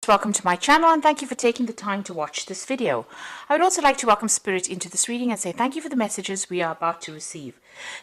Welcome to my channel and thank you for taking the time to watch this video. I would also like to welcome Spirit into this reading and say thank you for the messages we are about to receive.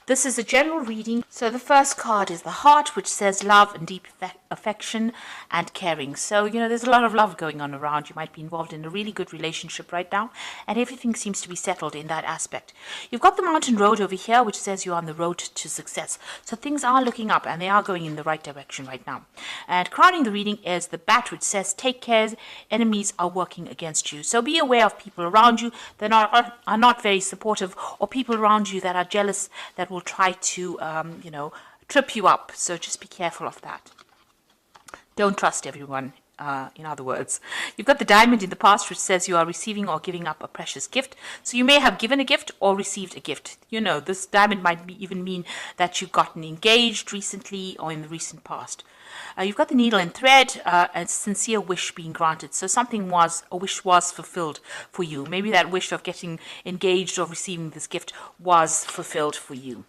This is a general reading. So the first card is the heart, which says love and deep affection and caring. So, there's a lot of love going on around. You might be involved in a really good relationship right now and everything seems to be settled in that aspect. You've got the mountain road over here, which says you're on the road to success. So things are looking up and they are going in the right direction right now. And crowning the reading is the bat, which says take care, enemies are working against you. So be aware of people around you that are not very supportive, or people around you that are jealous, that will try to, trip you up. So just be careful of that. Don't trust everyone. In other words, you've got the diamond in the past, which says you are receiving or giving up a precious gift. So you may have given a gift or received a gift. This diamond might even mean that you've gotten engaged recently or in the recent past. You've got the needle and thread, a sincere wish being granted. So a wish was fulfilled for you. Maybe that wish of getting engaged or receiving this gift was fulfilled for you.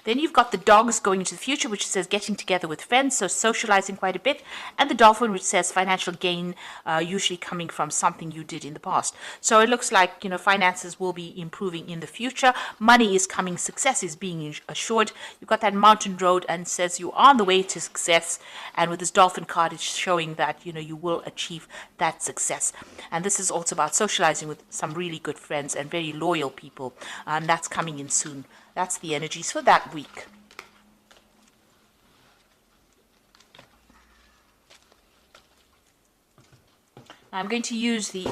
Then you've got the dogs going into the future, which says getting together with friends, so socializing quite a bit. And the dolphin, which says financial gain, usually coming from something you did in the past. So it looks like, finances will be improving in the future. Money is coming, success is being assured. You've got that mountain road and says you are on the way to success. And with this dolphin card, it's showing that, you will achieve that success. And this is also about socializing with some really good friends and very loyal people. And that's coming in soon. That's the energies for that week. I'm going to use the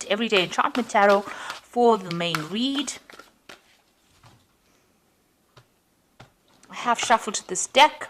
Everyday Enchantment Tarot for the main read. I have shuffled this deck.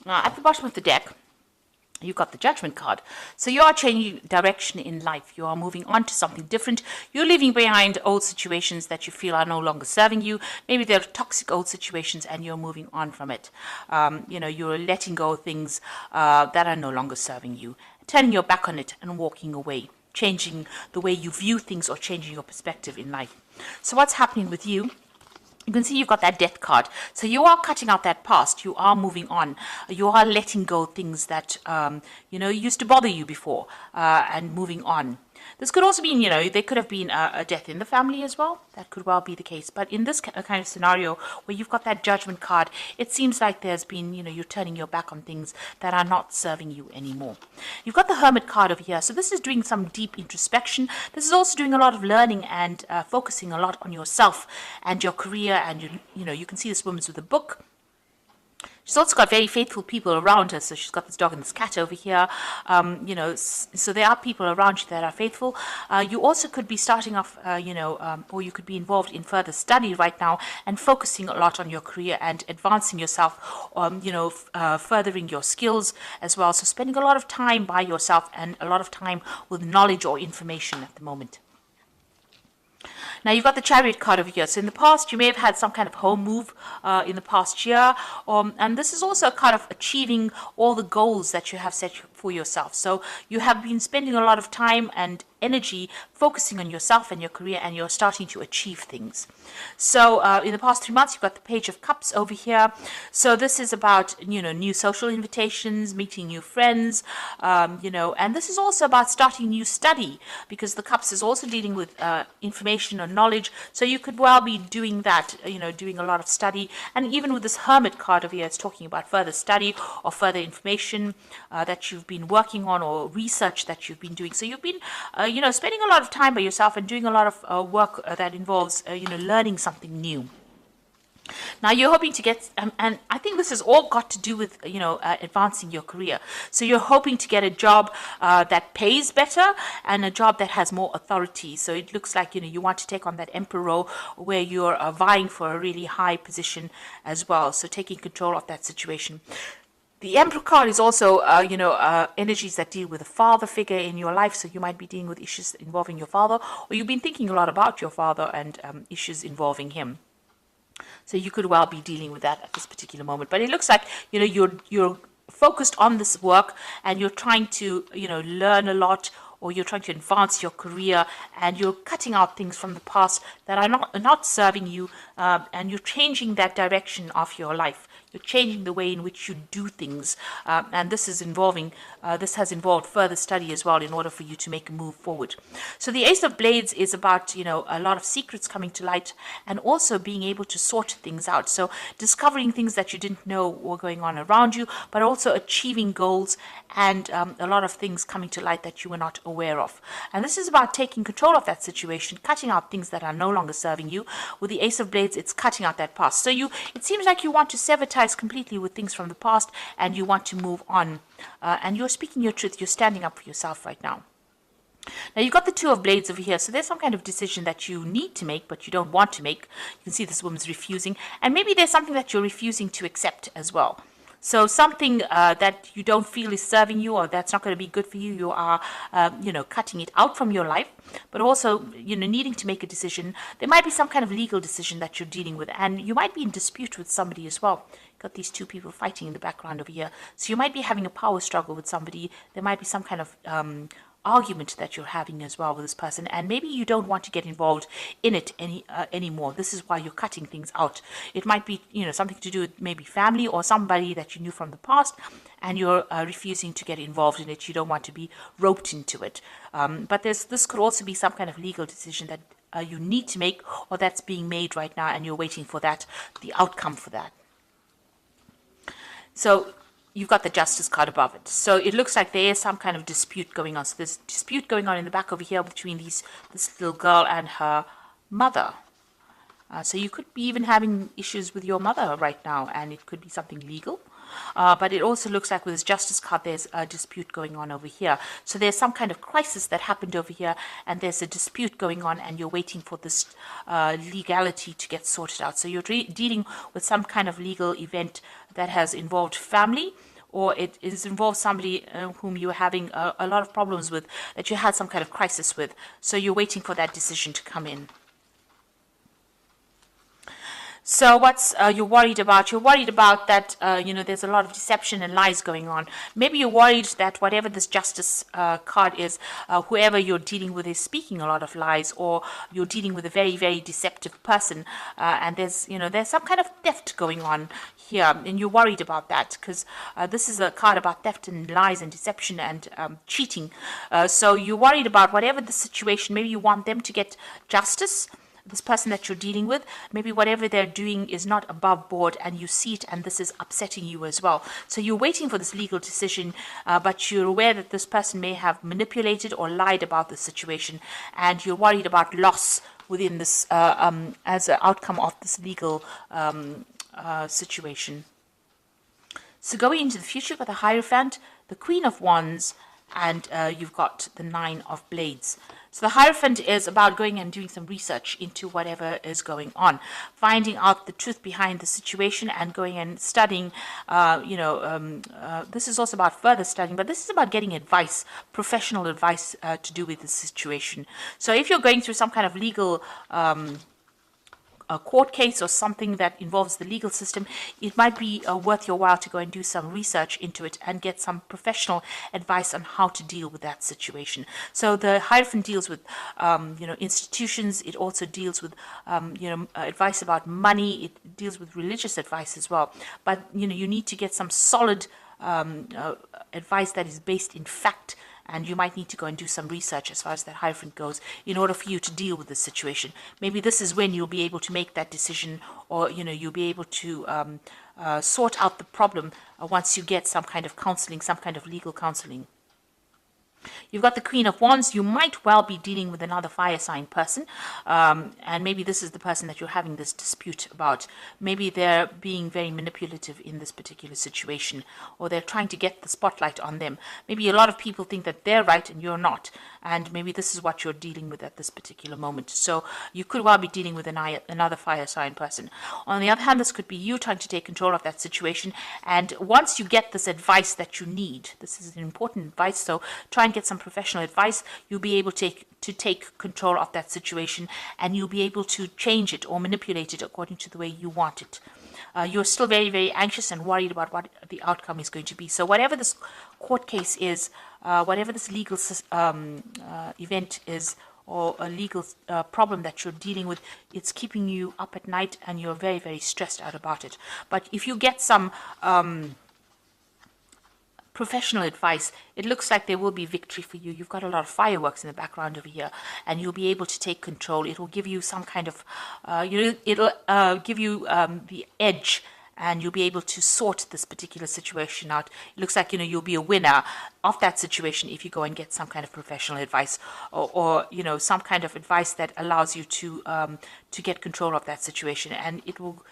Now, at the bottom of the deck, you've got the Judgment card. So you are changing direction in life. You are moving on to something different. You're leaving behind old situations that you feel are no longer serving you. Maybe they're toxic old situations and you're moving on from it. You're letting go of things that are no longer serving you, turning your back on it and walking away, changing the way you view things or changing your perspective in life. So what's happening with you? You can see you've got that death card. So you are cutting out that past. You are moving on. You are letting go of things that, used to bother you before and moving on. This could also mean, there could have been a death in the family as well. That could well be the case. But in this kind of scenario where you've got that Judgment card, it seems like there's been, you're turning your back on things that are not serving you anymore. You've got the Hermit card over here. So this is doing some deep introspection. This is also doing a lot of learning and focusing a lot on yourself and your career. And, you can see this woman's with a book. She's also got very faithful people around her. So she's got this dog and this cat over here. So there are people around you that are faithful. You also could be starting off, or you could be involved in further study right now and focusing a lot on your career and advancing yourself, furthering your skills as well. So spending a lot of time by yourself and a lot of time with knowledge or information at the moment. Now, you've got the Chariot card over here. So in the past, you may have had some kind of home move in the past year. And this is also a kind of achieving all the goals that you have set for yourself. So you have been spending a lot of time and energy focusing on yourself and your career, and you're starting to achieve things. So in the past 3 months, you've got the Page of Cups over here. So this is about, new social invitations, meeting new friends, and this is also about starting new study, because the Cups is also dealing with information or knowledge. So you could well be doing that, doing a lot of study. And even with this Hermit card over here, it's talking about further study or further information that you've been working on, or research that you've been doing. So you've been spending a lot of time by yourself and doing a lot of work that involves, learning something new. Now you're hoping to get, and I think this has all got to do with, advancing your career. So you're hoping to get a job that pays better and a job that has more authority. So it looks like, you want to take on that emperor role where you're vying for a really high position as well. So taking control of that situation. The Emperor card is also, energies that deal with a father figure in your life. So you might be dealing with issues involving your father, or you've been thinking a lot about your father and issues involving him. So you could well be dealing with that at this particular moment. But it looks like, you're focused on this work, and you're trying to, learn a lot, or you're trying to advance your career, and you're cutting out things from the past that are not serving you, and you're changing that direction of your life. You're changing the way in which you do things, and this has involved further study as well in order for you to make a move forward. So the Ace of Blades is about, a lot of secrets coming to light, and also being able to sort things out. So discovering things that you didn't know were going on around you, but also achieving goals, and a lot of things coming to light that you were not aware of. And this is about taking control of that situation, cutting out things that are no longer serving you. With the Ace of Blades, it's cutting out that past. So it seems like you want to sever ties completely with things from the past, and you want to move on. And you're speaking your truth. You're standing up for yourself right now. Now you've got the Two of Blades over here, so there's some kind of decision that you need to make, but you don't want to make. You can see this woman's refusing, and maybe there's something that you're refusing to accept as well. So something that you don't feel is serving you, or that's not going to be good for you, you are, cutting it out from your life, but also, needing to make a decision. There might be some kind of legal decision that you're dealing with, and you might be in dispute with somebody as well. Got these two people fighting in the background over here. So you might be having a power struggle with somebody. There might be some kind of argument that you're having as well with this person, and maybe you don't want to get involved in it anymore. This is why you're cutting things out. It might be something to do with maybe family or somebody that you knew from the past, and you're refusing to get involved in it. You don't want to be roped into it. But this could also be some kind of legal decision that you need to make, or that's being made right now, and you're waiting for the outcome for that. So you've got the Justice card above it. So it looks like there is some kind of dispute going on. So there's dispute going on in the back over here between this little girl and her mother. So you could be even having issues with your mother right now, and it could be something legal. But it also looks like with this Justice card, there's a dispute going on over here. So there's some kind of crisis that happened over here, and there's a dispute going on, and you're waiting for this legality to get sorted out. So you're dealing with some kind of legal event that has involved family, or it is involved somebody whom you're having a lot of problems with, that you had some kind of crisis with. So you're waiting for that decision to come in. So what's you're worried about? You're worried about that, there's a lot of deception and lies going on. Maybe you're worried that whatever this Justice card is, whoever you're dealing with is speaking a lot of lies, or you're dealing with a very, very deceptive person, and there's some kind of theft going on here, and you're worried about that, because this is a card about theft and lies and deception and cheating. So you're worried about whatever the situation. Maybe you want them to get justice, this person that you're dealing with. Maybe whatever they're doing is not above board, and you see it, and this is upsetting you as well. So you're waiting for this legal decision, but you're aware that this person may have manipulated or lied about the situation, and you're worried about loss within this as an outcome of this legal situation. So going into the future, you've got the Hierophant, the Queen of Wands, and you've got the Nine of Blades. So the Hierophant is about going and doing some research into whatever is going on, finding out the truth behind the situation, and going and studying. This is also about further studying, but this is about getting advice, professional advice to do with the situation. So if you're going through some kind of legal a court case or something that involves the legal system, it might be worth your while to go and do some research into it and get some professional advice on how to deal with that situation. So the Hierophant deals with, institutions. It also deals with, advice about money. It deals with religious advice as well. But, you need to get some solid advice that is based in fact, and you might need to go and do some research as far as that Hierophant goes in order for you to deal with the situation. Maybe this is when you'll be able to make that decision, or you'll be able to sort out the problem once you get some kind of counseling, some kind of legal counseling. You've got the Queen of Wands. You might well be dealing with another fire sign person, and maybe this is the person that you're having this dispute about. Maybe they're being very manipulative in this particular situation, or they're trying to get the spotlight on them. Maybe a lot of people think that they're right and you're not, and maybe this is what you're dealing with at this particular moment. So you could well be dealing with another fire sign person. On the other hand, this could be you trying to take control of that situation, and once you get this advice that you need, this is an important advice, so try and get some professional advice, you'll be able to take control of that situation, and you'll be able to change it or manipulate it according to the way you want it. You're still very, very anxious and worried about what the outcome is going to be. So whatever this court case is, whatever this legal event is, or a legal problem that you're dealing with, it's keeping you up at night and you're very, very stressed out about it. But if you get some professional advice, it looks like there will be victory for you. You've got a lot of fireworks in the background over here, and you'll be able to take control. It will give you some kind of, it'll give you the edge, and you'll be able to sort this particular situation out. It looks like, you'll be a winner of that situation if you go and get some kind of professional advice, or some kind of advice that allows you to get control of that situation, and it will,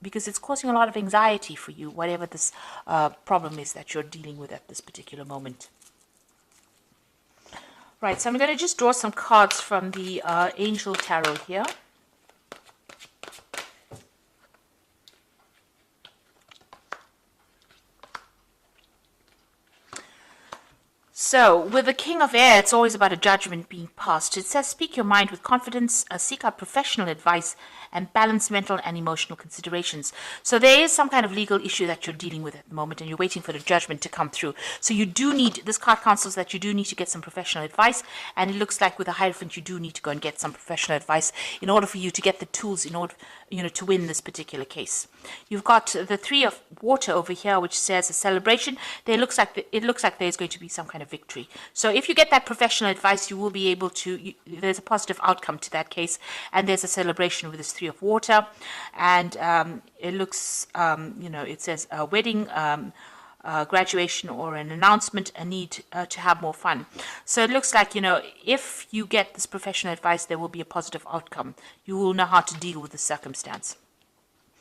because it's causing a lot of anxiety for you, whatever this problem is that you're dealing with at this particular moment. Right, so I'm going to just draw some cards from the Angel Tarot here. So, with the King of Air, it's always about a judgment being passed. It says, speak your mind with confidence, seek out professional advice, and balance mental and emotional considerations. So there is some kind of legal issue that you're dealing with at the moment, and you're waiting for the judgment to come through. So you do need, this card counsels that you do need to get some professional advice, and it looks like with the Hierophant, you do need to go and get some professional advice in order for you to get the tools in order, to win this particular case. You've got the Three of Water over here, which says a celebration. It looks like there's going to be some kind of victory. So if you get that professional advice, you will be able to, there's a positive outcome to that case, and there's a celebration with this Three of Water, and it looks, it says a wedding, graduation, or an announcement, a need to have more fun. So it looks like, if you get this professional advice, there will be a positive outcome. You will know how to deal with the circumstance.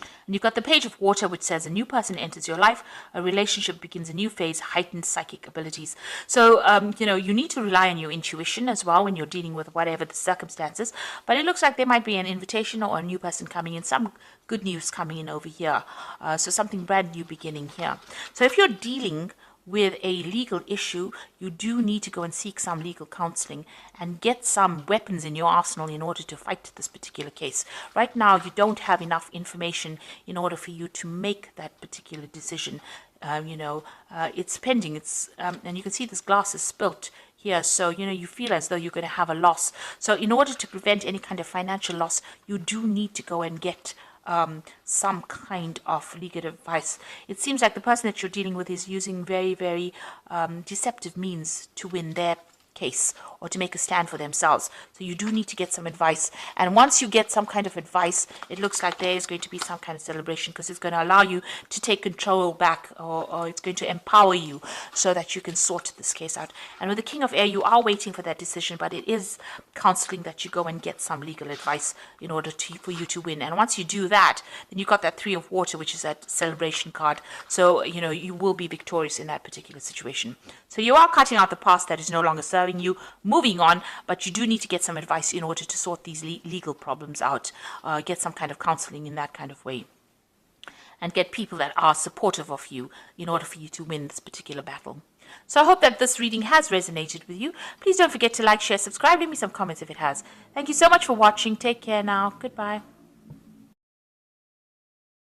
And you've got the Page of Water, which says a new person enters your life, a relationship begins a new phase, heightened psychic abilities. So, you need to rely on your intuition as well when you're dealing with whatever the circumstances. But it looks like there might be an invitation or a new person coming in, some good news coming in over here. So something brand new beginning here. So if you're dealing with a legal issue, you do need to go and seek some legal counseling and get some weapons in your arsenal in order to fight this particular case. Right now, you don't have enough information in order for you to make that particular decision. It's pending. It's and you can see this glass is spilt here, so you feel as though you're going to have a loss. So in order to prevent any kind of financial loss, you do need to go and get some kind of legal advice. It seems like the person that you're dealing with is using very, very deceptive means to win their case or to make a stand for themselves. So you do need to get some advice. And once you get some kind of advice, it looks like there is going to be some kind of celebration, because it's going to allow you to take control back, or it's going to empower you so that you can sort this case out. And with the King of Air, you are waiting for that decision, but it is counseling that you go and get some legal advice in order for you to win. And once you do that, then you've got that Three of Water, which is that celebration card. So, you will be victorious in that particular situation. So you are cutting out the past that is no longer serving you, moving on, but you do need to get some advice in order to sort these legal problems out, get some kind of counseling in that kind of way, and get people that are supportive of you in order for you to win this particular battle. So I hope that this reading has resonated with you. Please don't forget to like, share, subscribe, leave me some comments if it has. Thank you so much for watching. Take care now. Goodbye.